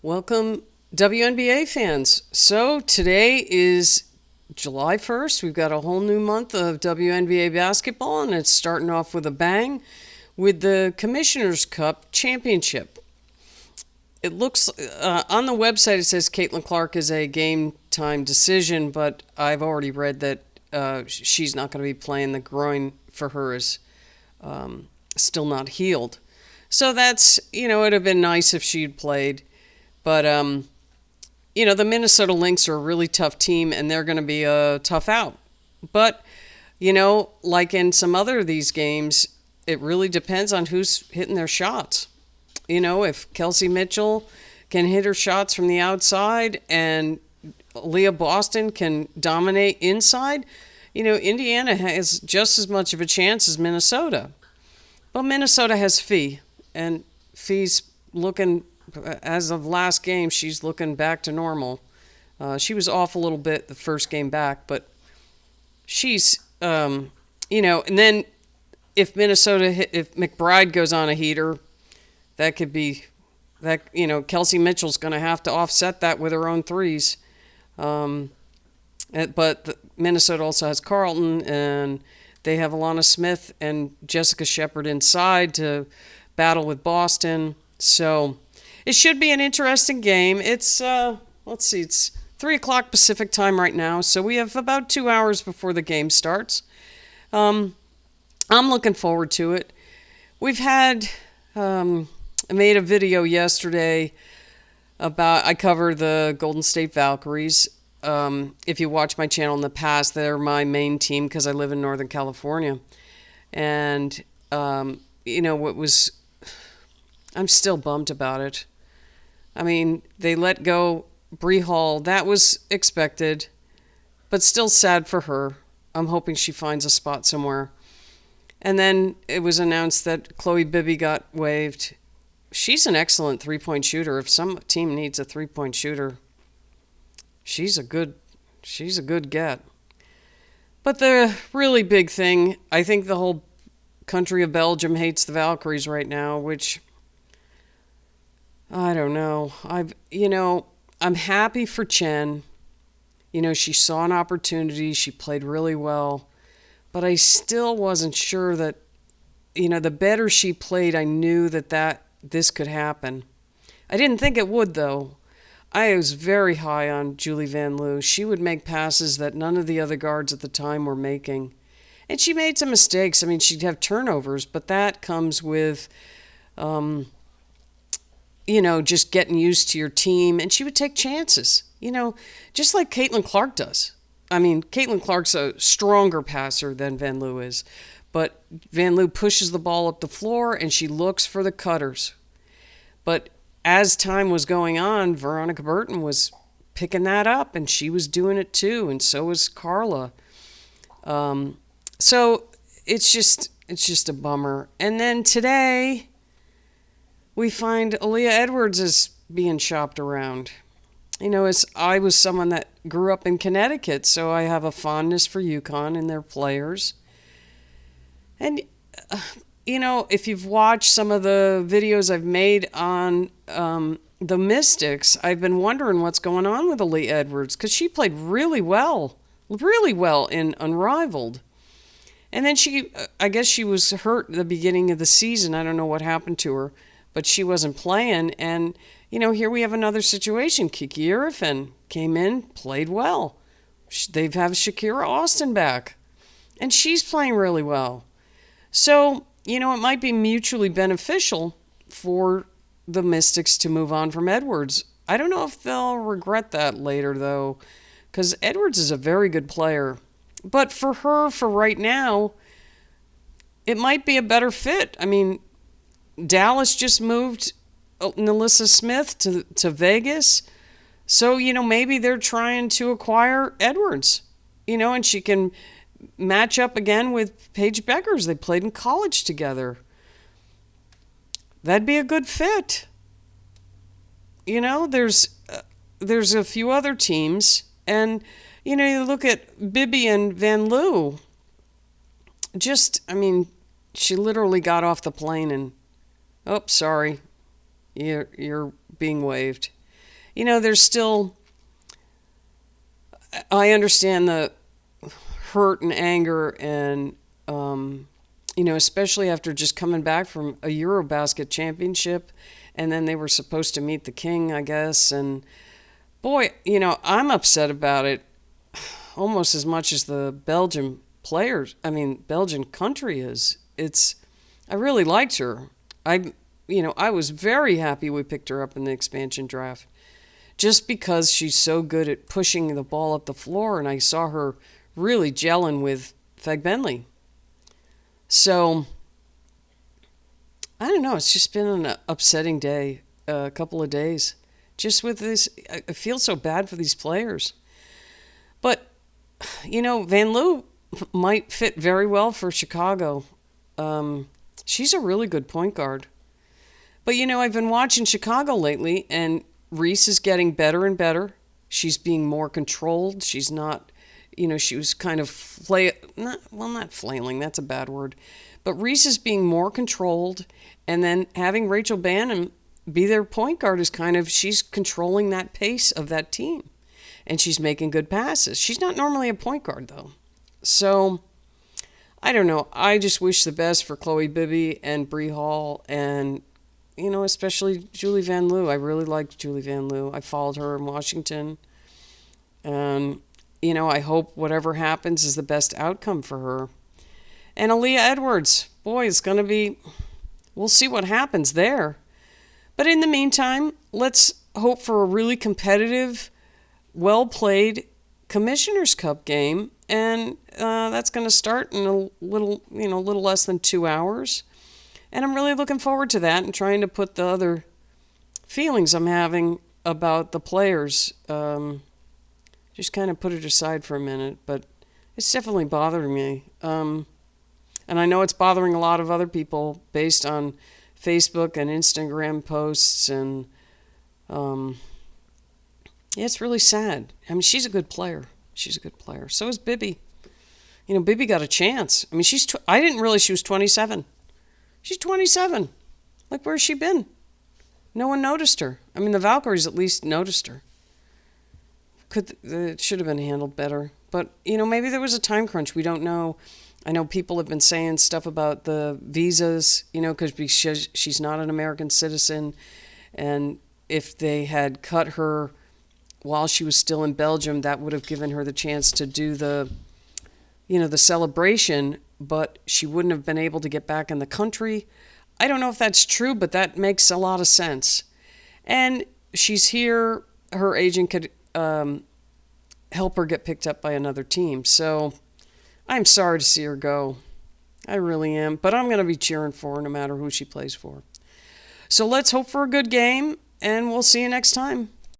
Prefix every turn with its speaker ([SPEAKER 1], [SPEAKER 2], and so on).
[SPEAKER 1] Welcome, WNBA fans. So today is July 1st. We've got a whole new month of WNBA basketball, and it's starting off with a bang with the Commissioner's Cup Championship. It looks, on the website, it says Caitlin Clark is a game time decision, but I've already read that she's not going to be playing. The groin for her is still not healed. So that's, it would have been nice if she'd played. But, the Minnesota Lynx are a really tough team, and they're going to be a tough out. But, like in some other of these games, it really depends on who's hitting their shots. If Kelsey Mitchell can hit her shots from the outside and Aaliyah Boston can dominate inside, Indiana has just as much of a chance as Minnesota. But Minnesota has Fee, and Fee's looking... As of last game, she's looking back to normal. She was off a little bit the first game back, but she's, and then if McBride goes on a heater, that could be, Kelsey Mitchell's going to have to offset that with her own threes. But Minnesota also has Carlton, and they have Alana Smith and Jessica Shepard inside to battle with Boston. So... it should be an interesting game. It's, it's 3 o'clock Pacific time right now, so we have about 2 hours before the game starts. I'm looking forward to it. We've had, I made a video yesterday I cover the Golden State Valkyries. If you watch my channel in the past, they're my main team because I live in Northern California. And, I'm still bummed about it. I mean, they let go Bree Hall. That was expected, but still sad for her. I'm hoping she finds a spot somewhere. And then it was announced that Chloe Bibby got waived. She's an excellent three-point shooter. If some team needs a three-point shooter, she's a good get. But the really big thing, I think the whole country of Belgium hates the Valkyries right now, which... I don't know. I'm happy for Chen. She saw an opportunity. She played really well. But I still wasn't sure that, the better she played, I knew that this could happen. I didn't think it would, though. I was very high on Julie Vanloo. She would make passes that none of the other guards at the time were making. And she made some mistakes. I mean, she'd have turnovers, but that comes with... just getting used to your team. And she would take chances, just like Caitlin Clark does. I mean, Caitlin Clark's a stronger passer than Vanloo is. But Vanloo pushes the ball up the floor, and she looks for the cutters. But as time was going on, Veronica Burton was picking that up, and she was doing it too, and so was Carla. So it's just a bummer. And then today... we find Aaliyah Edwards is being shopped around. I was someone that grew up in Connecticut, so I have a fondness for UConn and their players. And, if you've watched some of the videos I've made on the Mystics, I've been wondering what's going on with Aaliyah Edwards, because she played really well in Unrivaled. And then I guess she was hurt at the beginning of the season. I don't know what happened to her. But she wasn't playing, and, here we have another situation. Kiki Irfin came in, played well. They have Shakira Austin back, and she's playing really well. So, it might be mutually beneficial for the Mystics to move on from Edwards. I don't know if they'll regret that later, though, because Edwards is a very good player. But for her, for right now, it might be a better fit. I mean... Dallas just moved Nalissa Smith to Vegas. So, maybe they're trying to acquire Edwards, and she can match up again with Paige Beckers. They played in college together. That'd be a good fit. There's a few other teams, and, you look at Bibby and Vanloo. She literally got off the plane and... oh, sorry. You're being waived. there's still, I understand the hurt and anger and, especially after just coming back from a Eurobasket championship, and then they were supposed to meet the king, I guess. And boy, I'm upset about it almost as much as the Belgian country is. I really liked her. I was very happy we picked her up in the expansion draft just because she's so good at pushing the ball up the floor, and I saw her really gelling with Fagbenley. So, I don't know, it's just been an upsetting day, a couple of days. Just with this, I feel so bad for these players. But, Vanloo might fit very well for Chicago. She's a really good point guard. But, I've been watching Chicago lately, and Reese is getting better and better. She's being more controlled. She's not, she was kind of not flailing, that's a bad word. But Reese is being more controlled, and then having Rachel Bannon be their point guard is she's controlling that pace of that team. And she's making good passes. She's not normally a point guard, though. So, I don't know. I just wish the best for Chloe Bibby and Bree Hall and, especially Julie Vanloo. I really liked Julie Vanloo. I followed her in Washington. And, I hope whatever happens is the best outcome for her. And Aaliyah Edwards, boy, it's going to be, we'll see what happens there. But in the meantime, let's hope for a really competitive, well-played Commissioner's Cup game, and that's going to start in a little less than 2 hours. And I'm really looking forward to that and trying to put the other feelings I'm having about the players, just kind of put it aside for a minute. But it's definitely bothering me. And I know it's bothering a lot of other people based on Facebook and Instagram posts, and it's really sad. I mean, she's a good player. She's a good player. So is Bibby. Bibby got a chance. I mean, I didn't realize she was 27. She's 27. Like, where's she been? No one noticed her. I mean, the Valkyries at least noticed her. It should have been handled better. But, maybe there was a time crunch. We don't know. I know people have been saying stuff about the visas, because she's not an American citizen. And if they had cut her while she was still in Belgium, that would have given her the chance to do the celebration, but she wouldn't have been able to get back in the country. I don't know if that's true, but that makes a lot of sense. And she's here. Her agent could help her get picked up by another team. So I'm sorry to see her go. I really am. But I'm going to be cheering for her no matter who she plays for. So let's hope for a good game, and we'll see you next time.